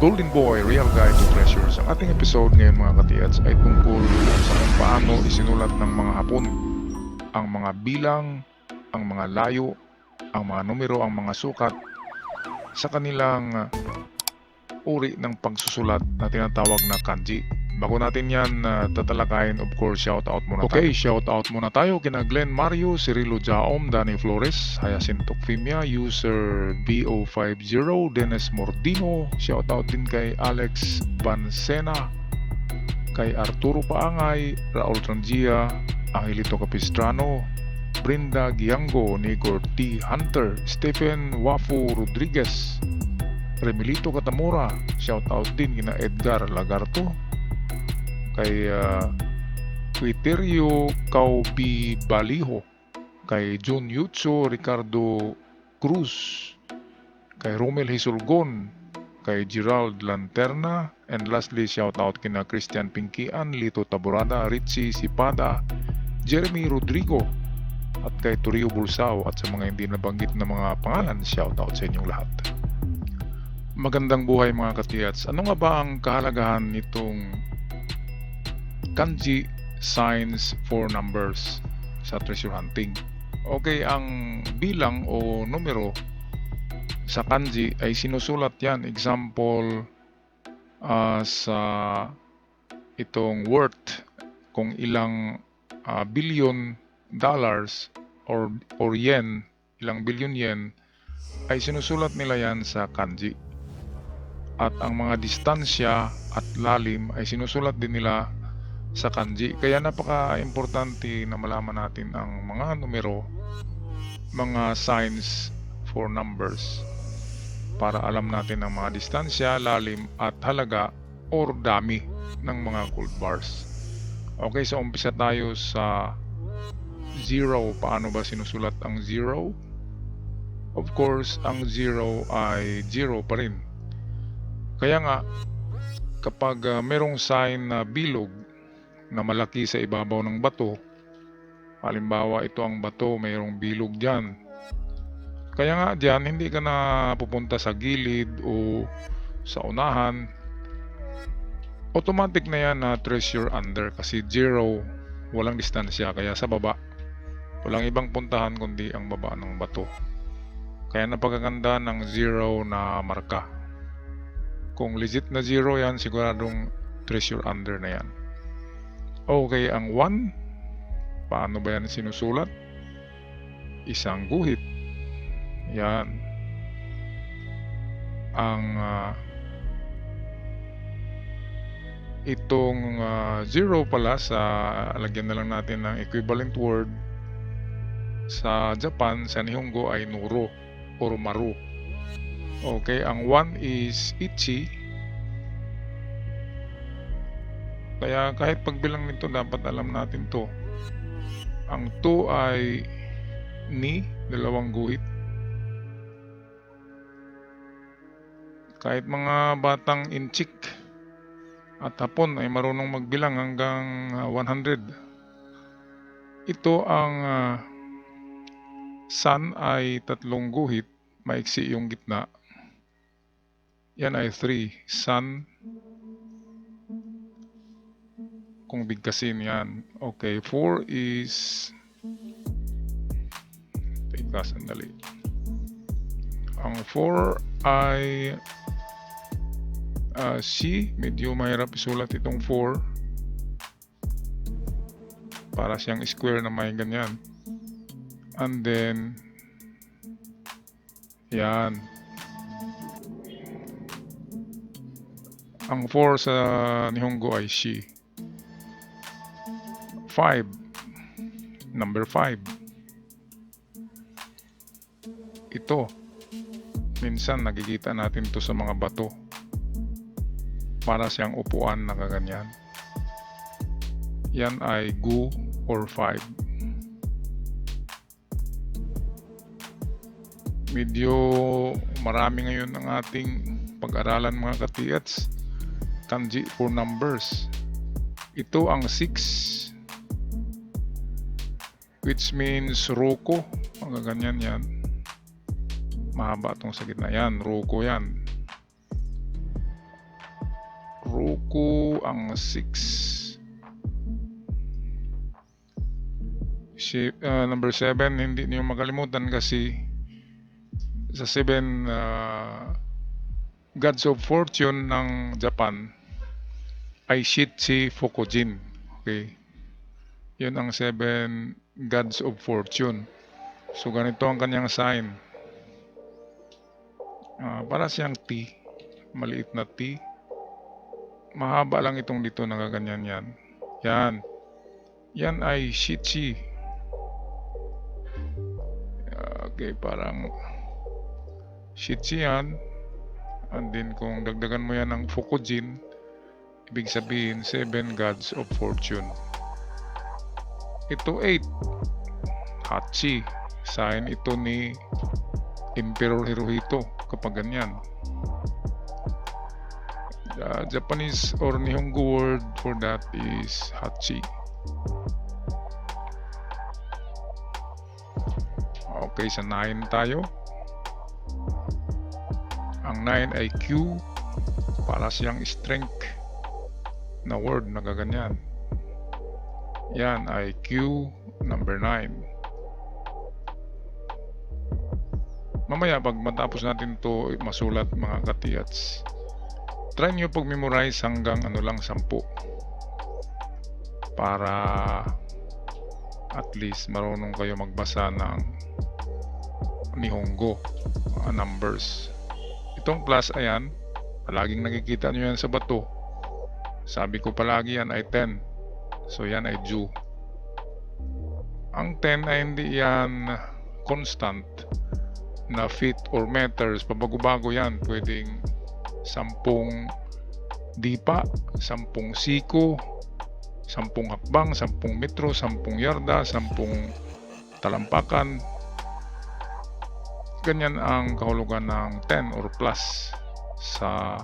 Golden Boy, Real Guide to Treasures. Ang ating episode ngayon mga katiyats ay tungkol sa kung paano isinulat ng mga Hapon ang mga bilang, ang mga layo, ang mga numero, ang mga sukat sa kanilang uri ng pagsusulat na tinatawag na kanji. Bago natin yan tatalakayin, of course, shoutout muna tayo. Okay, shoutout muna tayo kina Glenn Mario, Cirilo Jaom, Danny Flores, Hyacinto Fimia, user BO50, Dennis Mordino, shoutout din kay Alex Bansena, kay Arturo Paangay, Raul Trangia, Angelito Capistrano, Brenda Giango, Nigor T. Hunter, Stephen Wafu Rodriguez, Remilito Katamura, shoutout din kina Edgar Lagarto, kay Quiterio Caubi Baliho, kay Jun Yutso, Ricardo Cruz, kay Romel Hisulgon, kay Gerald Lanterna, and lastly shoutout kina Christian Pinkian, Lito Taborada, Richie Sipada, Jeremy Rodrigo, at kay Turio Bulsao, at sa mga hindi nabanggit na mga pangalan, shoutout sa inyong lahat. Magandang buhay mga katiyats. Ano nga ba ang kahalagahan nitong kanji signs for numbers sa treasure hunting? Okay, ang bilang o numero sa kanji ay sinusulat yan. Example, sa itong worth, kung ilang billion dollars or yen, ilang billion yen, ay sinusulat nila yan sa kanji. At ang mga distansya at lalim ay sinusulat din nila sa kanji. Kaya napaka-importante na malaman natin ang mga numero, mga signs for numbers, para alam natin ang mga distansya, lalim at halaga or dami ng mga gold bars. Okay, so umpisa tayo sa 0. Paano ba sinusulat ang 0? Of course, ang 0 ay 0 pa rin. Kaya nga, kapag merong sign na bilog na malaki sa ibabaw ng bato, halimbawa ito ang bato, mayroong bilog dyan. Kaya nga dyan, hindi ka na pupunta sa gilid o sa unahan. Automatic na yan na treasure under kasi 0, walang distansya. Kaya sa baba, walang ibang puntahan kundi ang baba ng bato. Kaya napakaganda ng 0 na marka. Kung legit na 0 yan, siguradong treasure under na yan. Okay, ang 1, paano ba yan sinusulat? Isang guhit. Yan. Ang itong 0 pala, sa lagyan na lang natin ng equivalent word sa Japan, sa Nihongo ay nuro or maru. Okay, ang 1 is ichi. Kaya kahit pagbilang nito, dapat alam natin to. Ang 2 ay ni, dalawang guhit. Kahit mga batang inchik at hapon ay marunong magbilang hanggang 100. Ito ang san ay 3 guhit, maiksi yung gitna. Yan ay 3. San, kung bigkasin yan. Okay, 4 is, teka sandali. Ang 4 ay C. Medyo mahirap isulat itong 4. Para siyang square na may ganyan. And then yan. Ang 4 sa Nihongo ay shi. 5. Number 5. Ito. Minsan nakikita natin to sa mga bato. Para siyang upuan na kaganyan. Yan ay gu or 5. Medyo marami ngayon ang ating pag-aralan mga katiyats. Kanji for numbers. Ito ang 6, which means roko. Mga ganyan yan. Mahaba itong sa gitna yan. Roko yan. Roku ang 6. Number 7, hindi niyo makalimutan kasi sa 7 Gods of Fortune ng Japan ay Shichi Fukujin. Okay. Yun ang 7 Gods of Fortune. So ganito ang kanyang sign. Para siyang T. Maliit na T. Mahaba lang itong dito, nagaganyan yan. Yan. Yan ay Shichi. Okay, parang Shichi yan. And then kung dagdagan mo yan ng Fukujin, ibig sabihin 7 Gods of Fortune. Ito 8. Hachi. Sign ito ni Emperor Hirohito kapag ganyan. The Japanese or Nihongo word for that is Hachi. Okay, sa 9 tayo. Ang 9 ay Q. Para siyang strength na word na gaganyan. Yan ay Q number 9. Mamaya pag matapos natin to masulat mga katiyats, try nyo pag-memorize hanggang 10 para at least marunong kayo magbasa ng Nihongo numbers. Itong plus, ayan, palaging nakikita nyo yan sa bato. Sabi ko palagi yan ay 10. So yan ay Ju. Ang 10 ay hindi yan constant na feet or meters. Pabago-bago yan. Pwedeng 10 dipa, 10 siko, 10 hakbang, 10 metro, 10 yarda, 10 talampakan. Ganyan ang kahulugan ng 10 or plus sa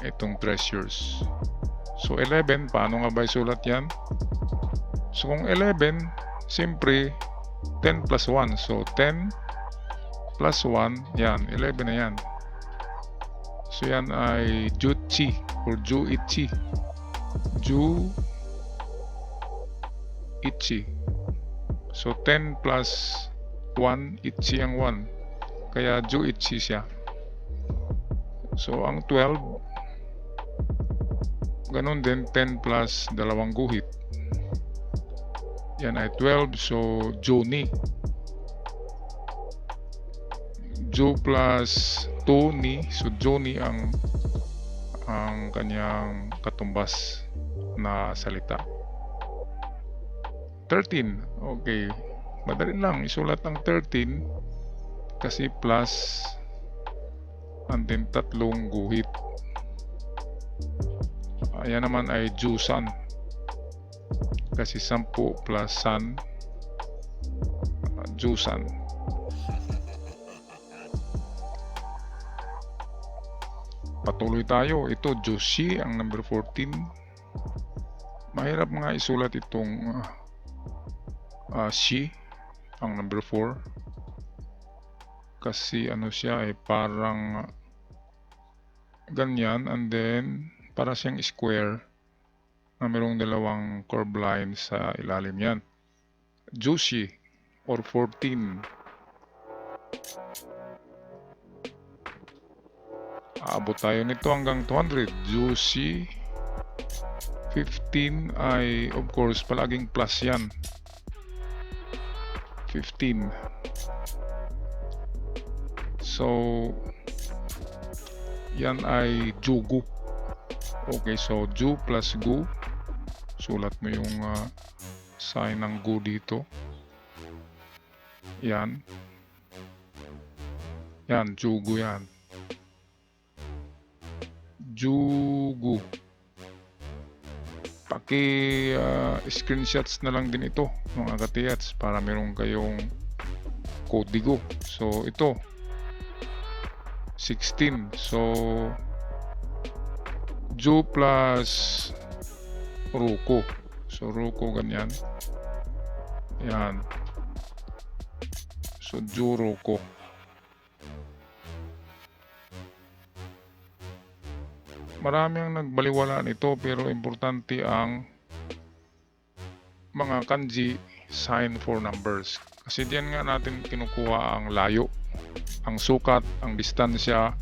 itong treasures. So 11, paano nga ba isulat yan? So kung 11, siyempre 10 plus 1. So 10 plus 1, yan, 11 na yan. So yan ay Juchi or Juichi. Juichi. So 10 plus 1, Ichi ang 1. Kaya Juichi siya. So ang 12, ganun din 10 plus 2 guhit. Yan ay 12. So Juni. Ju plus 2 ni. So Juni ang kanyang katumbas na salita. 13. Okay. Madali lang isulat ang 13 kasi plus and then 3 guhit. Ayan naman ay Jusan kasi 10 plus san, Jusan. Patuloy tayo. Ito Joshi ang number 14. Mahirap nga isulat itong shi ang number 4 kasi ano siya ay parang ganyan and then para siyang square na mayroong 2 curve line sa ilalim yan. Jushi or 14. Aabot tayo nito hanggang 200. Jushi 15 ay of course palaging plus yan. 15. So yan ay Jugu. Okay, so Ju plus Gu. Sulat mo yung sign ng Gu dito. Yan. Yan, Jugu yan. Jugu. Screenshots na lang din ito mga katiyats para meron kayong kodigo. So ito 16. So Ju plus Ruko. So Ruko ganyan. Yan. So Ju Ruko. Marami ang nagbaliwala nito pero importante ang mga kanji sign for numbers. Kasi diyan nga natin kinukuha ang layo, ang sukat, ang distansya,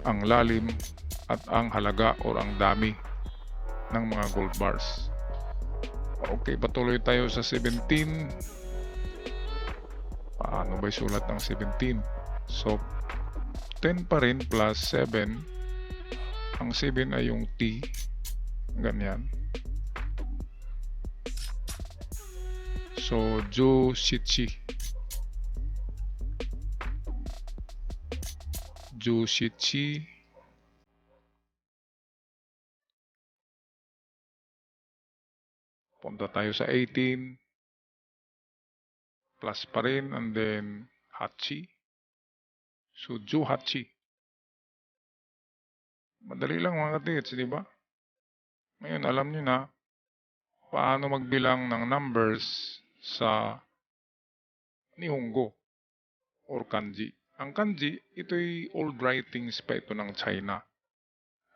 ang lalim, at ang halaga o ang dami ng mga gold bars. Okay, patuloy tayo sa 17. Paano ba isulat ang 17? So, 10 pa rin plus 7. Ang 7 ay yung T. Ganyan. So, Jushichi. Jushichi. Punta tayo sa 18. Plus pa rin. And then, Hachi. So, Juhachi. Madali lang mga katits, di ba? Ngayon, alam nyo na paano magbilang ng numbers sa Nihongo or kanji. Ang kanji, ito'y old writings pa ito ng China.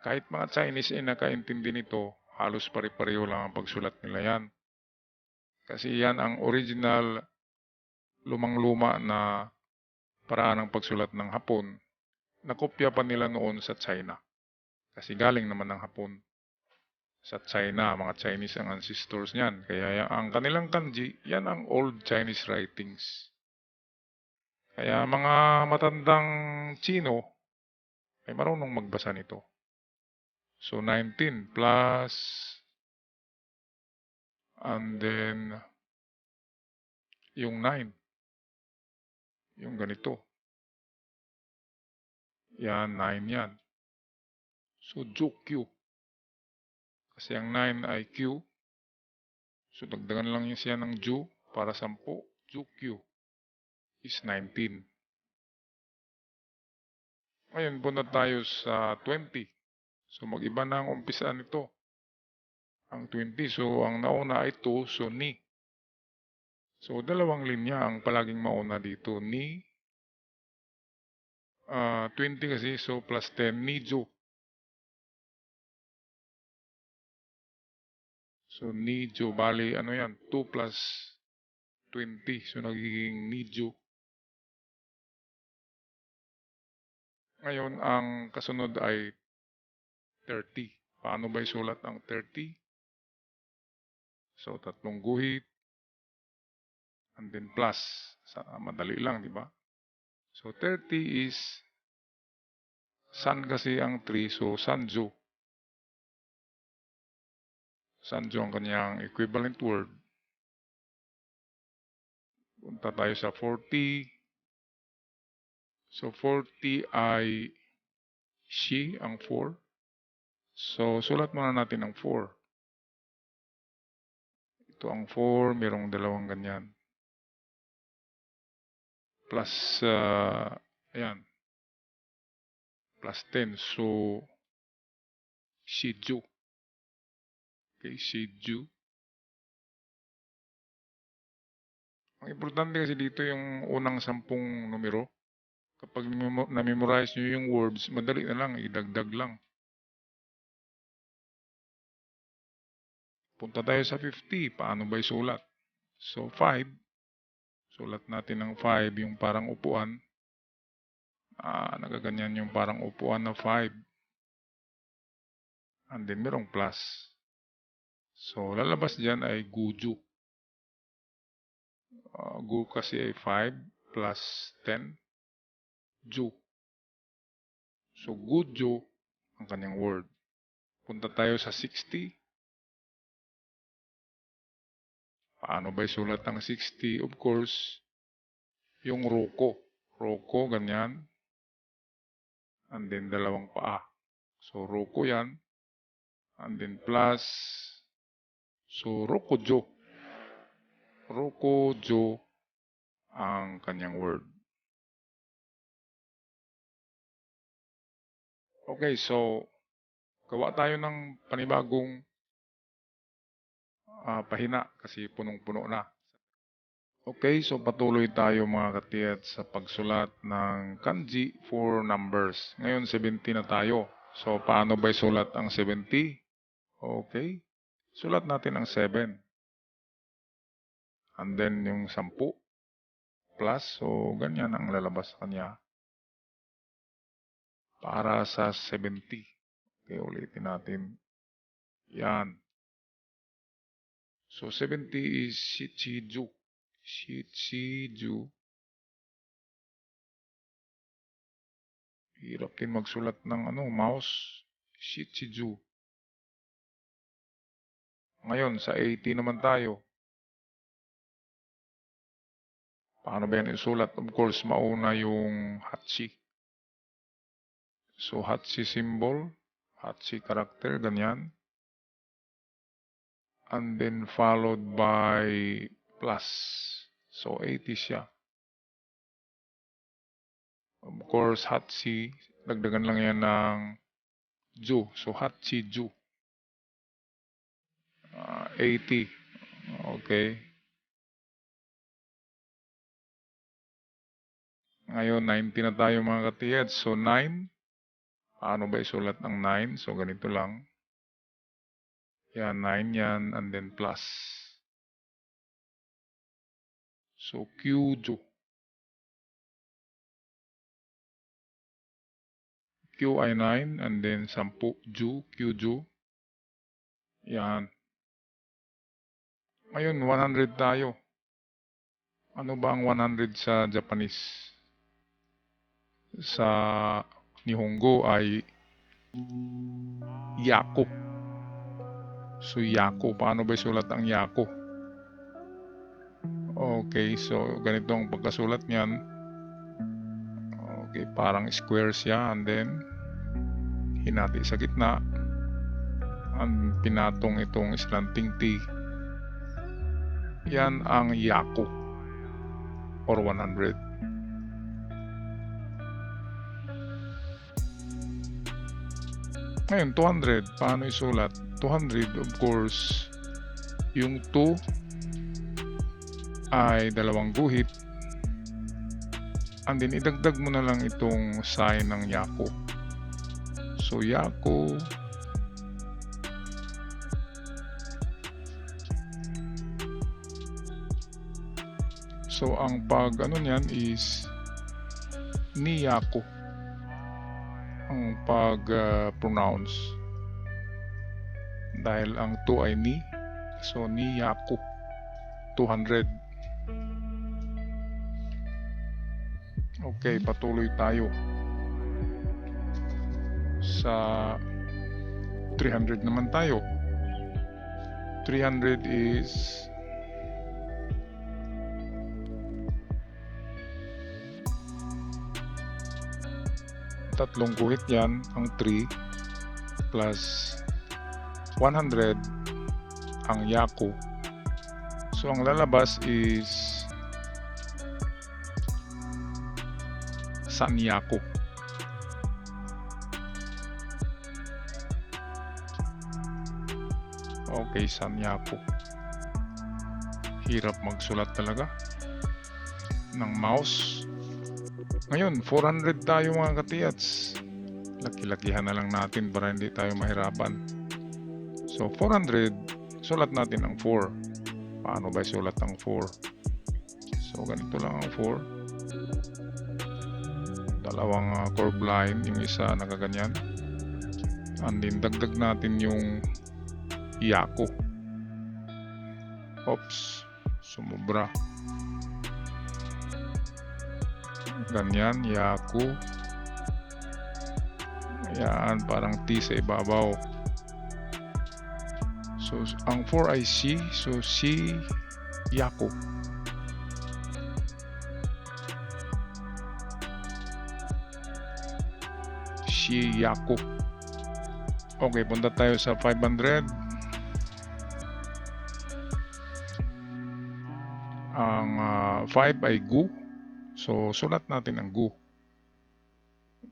Kahit mga Chinese ay nakaintindi nito, halos pare-pareho lang ang pagsulat nila yan. Kasi yan ang original lumang-luma na paraan ng pagsulat ng Hapon. Nakopya pa nila noon sa China. Kasi galing naman ng Hapon sa China, mga Chinese ang ancestors niyan. Kaya ang kanilang kanji, yan ang old Chinese writings. Kaya mga matandang Chino ay marunong magbasa nito. So 19 plus and then yung 9. Yung ganito. Yan, 9 yan. So Jukyu. Kasi ang 9 ay Q. So dagdagan lang yung siya ng Ju para 10. Jukyu is 19. Ngayon, punta tayo sa 20. So mag-iba na ang umpisaan nito. Ang 20. So ang nauna ay 2. So ni. So dalawang linya ang palaging mauna dito. Ni. 20 kasi. So plus 10. Ni Ju. So ni Ju. Bali ano yan? 2 plus 20. So nagiging ni Ju. Ngayon, ang kasunod ay 30. Paano ba isulat ang 30? So, tatlong guhit. And then plus. Madali lang, di ba? So, 30 is san kasi ang 3. So, sanju. Sanju ang kanyang equivalent word. Punta tayo sa 40. So, 40 ay shi, ang 4. So, sulat muna natin ang 4. Ito ang 4, merong dalawang ganyan. Plus, ayan. Plus 10. So, shiju. Okay, shiju. Ang importante kasi dito yung unang 10 numero. Kapag na-memorize nyo yung words, madali na lang, idagdag lang. Punta tayo sa 50. Paano ba isulat? So, 5. Sulat natin ng 5, yung parang upuan. Nagaganyan yung parang upuan na 5. And then, merong plus. So, lalabas dyan ay guju. Gu kasi ay 5 plus 10. Ju. So, guju ang kanyang word. Punta tayo sa 60. Paano ba isulat ang 60? Of course, yung roko. Roko, ganyan. And then, dalawang paa. So, roko yan. And then, plus. So, rokojo. Rokojo ang kanyang word. Okay, so, gawa tayo ng panibagong pahina kasi punong-puno na. Okay, so patuloy tayo mga katiyat sa pagsulat ng kanji for numbers. Ngayon 70 na tayo. So, paano ba isulat ang 70? Okay. Sulat natin ang 7. And then yung 10 plus. So, ganyan ang lalabas sa kanya. Para sa 70. Okay, ulitin natin. Yan. So, 70 is Shichiju. Shichiju. Hirap din magsulat ng mouse. Shichiju. Ngayon, sa 80 naman tayo. Paano ba yan isulat? Of course, mauna yung Hachi. So, Hachi symbol, Hachi character, ganyan. And then followed by plus. So, 80 siya. Of course, Hachi, dagdagan lang yan ng Ju. So, Hachi Ju. 80. Okay. Ngayon, 90 na tayo mga katiyad. So, 9. Paano ba isulat ng 9? So, ganito lang. Yan, 9 yan. And then plus. So, Kyuju. Q ay 9. And then 10. Ju. Kyuju. Yan. Ngayon, 100 tayo. Ano ba ang 100 sa Japanese? Sa Nihongo ay Yaku. So, Yaku. Paano ba isulat ang Yaku? Okay, so ganito ang pagkasulat niyan. Okay, parang square siya. And then, hinati sa gitna. Ang pinatong itong slanting T. Yan ang Yaku. Or 100. Ngayon, 200. Paano isulat? 200, of course, yung 2 ay dalawang guhit. And then, idagdag mo na lang itong sign ng Yaku. So, Yaku. So, ang niyan is Niyaku. Ang pag-pronounce. Dahil ang 2 ay ni. So, Niyaku. 200. Okay, patuloy tayo. Sa 300 naman tayo. 300 is tatlong guhit yan, ang 3 plus 100 ang Yaku. So, ang lalabas is Sanyaku. Okay, Sanyaku. Hirap magsulat talaga ng mouse. Ngayon, 400 tayo mga katiyats. Laki-lakihan na lang natin para hindi tayo mahirapan. So, 400, sulat natin ang 4. Paano ba sulat ang 4? So, ganito lang ang 4. Dalawang curve line, yung isa nakaganyan. And then, dagdag natin yung Yaku. Oops, sumubra. Ganyan, Yaku. Ayan, parang T sa ibabaw. So, ang 4 ay C. So, C, Yaku. C, Yaku. Okay, punta tayo sa 500. Ang 5 ay Gu. So, sulat natin ang Gu.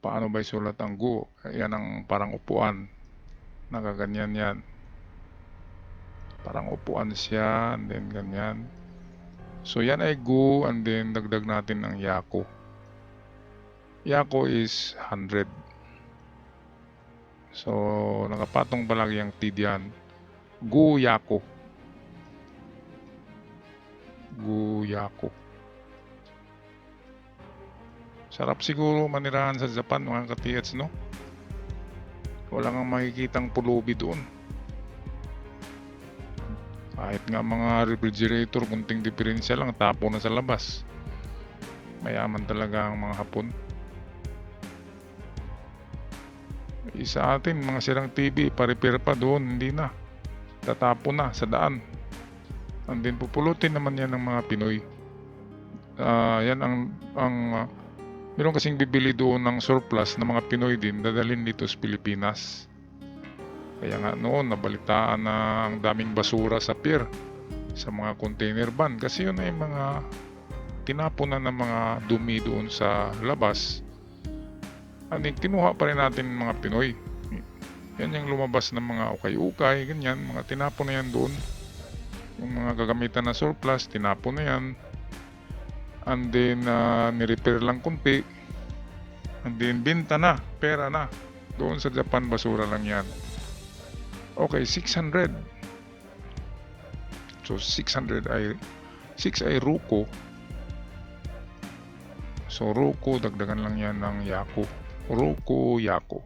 Paano ba isulat ang Gu? Yan ang parang upuan. Nakaganyan yan. Parang upuan siya. And then ganyan. So, yan ay Gu. And then dagdag natin ang Yaku. Yaku is 100. So, nakapatong palagi ang T diyan. Guyako. Guyako. Sarap siguro manirahan sa Japan, mga ka-TH, no? Wala kang makikitang pulubi doon. Kahit nga mga refrigerator, kunting diferensya lang, tapo na sa labas. Mayaman talaga ang mga Hapon. Sa atin, mga sirang TV, pa-repair pa doon, hindi na. Tatapo na sa daan. And then pupulutin naman yan ng mga Pinoy. Yan meron kasing bibili doon ng surplus na mga Pinoy din, dadalhin dito sa Pilipinas. Kaya nga noon, nabalitaan na ang daming basura sa pier, sa mga container van. Kasi yun ay mga tinapunan ng mga dumi doon sa labas. And then, kinuha pa rin natin mga Pinoy. Yan yung lumabas ng mga ukay-ukay, ganyan, mga tinapon na yan doon. Yung mga gagamitan na surplus, tinapon na yan. And then, nirepair lang kunti. And then, binta na, pera na. Doon sa Japan, basura lang yan. Okay, 600. So, 6 ay ruko. So, ruko, dagdagan lang yan ng yako. Ruko, yako.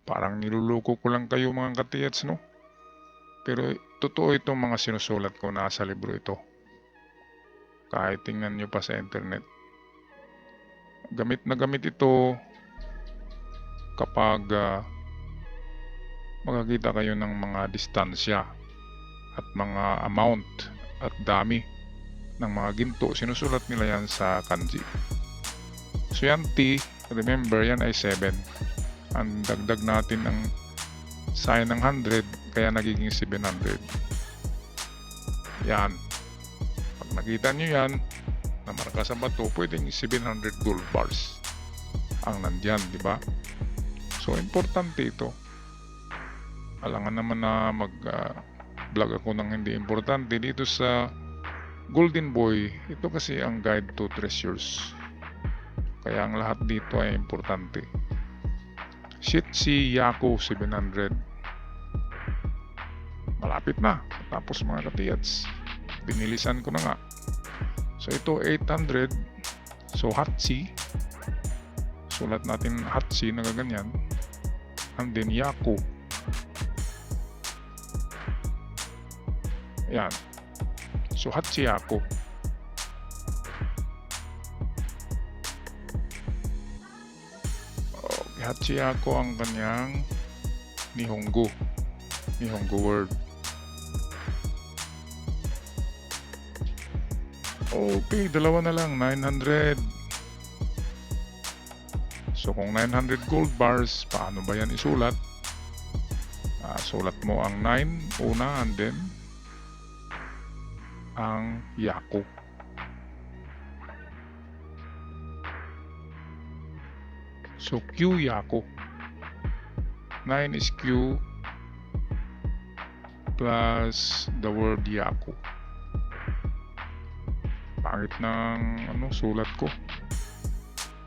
Parang niluluko ko lang kayo, mga ka-TH, no? Pero totoo itong mga sinusulat ko, nasa libro ito. Kahit tingnan nyo pa sa internet. Gamit na gamit ito kapag makakita kayo ng mga distansya at mga amount at dami ng mga ginto. Sinusulat nila yan sa kanji. So yan T, remember yan ay 7. Ang dagdag natin ang sign ng 100, kaya nagiging 700. Yan. Pag nakita nyo yan, na marka sa bato, pwedeng 700 gold bars ang nandyan, di ba? So, importante ito. Alangan naman na mag-vlog ako ng hindi importante dito sa Golden Boy. Ito kasi ang guide to treasures. Kaya ang lahat dito ay importante. Shitsi Yako 700. Malapit na. Tapos mga ka-TH, binilisan ko na nga. So ito 800. So Hatsi, sulat natin Hatsi na gaganyan. And then Yako. Yan. So Hatsi Yako. Okay, Hatsi Yako ang kanyang Nihongo word. Okay, dalawa na lang, 900. So kung 900 gold bars, paano ba yan isulat? Sulat mo ang 9 una, and then ang Yako. So Q Yako. 9 is Q plus the word Yako. Pangit ng sulat ko.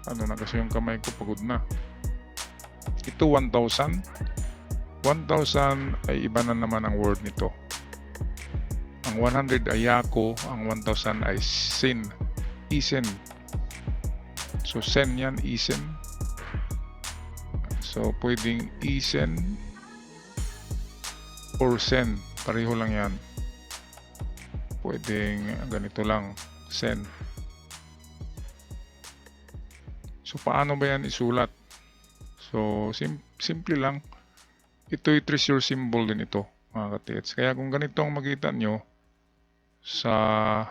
Na kasi yung kamay ko, pagod na. Ito 1,000. 1,000 ay iba na naman ang word nito. Ang 100 ay Yako, ang 1,000 ay Sen. Isen. So Sen yan, Isen. So pwedeng Isen or Sen. Pareho lang yan. Pwedeng ganito lang, Sen. So paano ba yan isulat? So simple lang. Ito'y treasure symbol din ito, mga ka-TH. Kaya kung ganito ang makita nyo sa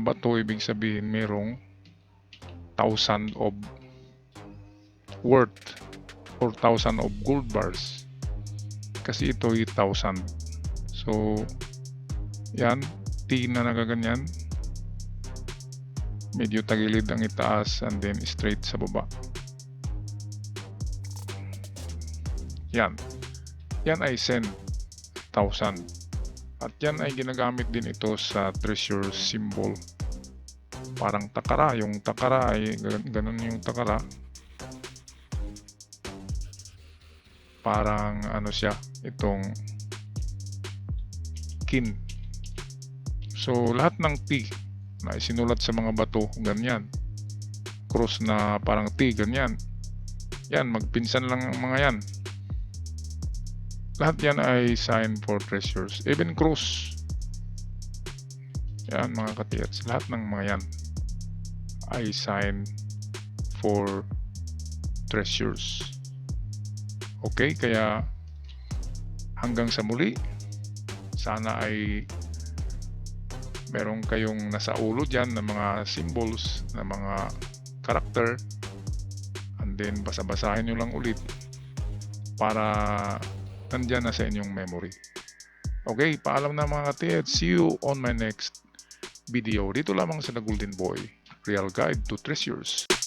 bato, ibig sabihin merong 1,000 of worth or 1,000 of gold bars. Kasi ito'y 1,000. So yan, T na nagaganyan. Medyo tagilid ang itaas and then straight sa baba. Yan. Yan ay Sen, 1,000. At yan ay ginagamit din ito sa treasure symbol. Parang takara, yung takara ay ganun yung takara. Parang ano siya, itong kin. So lahat ng T na isinulat sa mga bato, ganyan. Cross na parang T, ganyan. Yan, magpinsan lang ang mga yan. Lahat yan ay sign for treasures. Even cross. Yan mga katiyats, lahat ng mga yan ay sign for treasures. Okay, kaya hanggang sa muli, sana ay meron kayong nasa ulo dyan na mga symbols, na mga karakter, and then basa-basahin nyo lang ulit para nandyan na sa inyong memory. Okay, paalam na mga katiyats. See you on my next video. Dito lamang sa The Golden Boy, Real Guide to Treasures.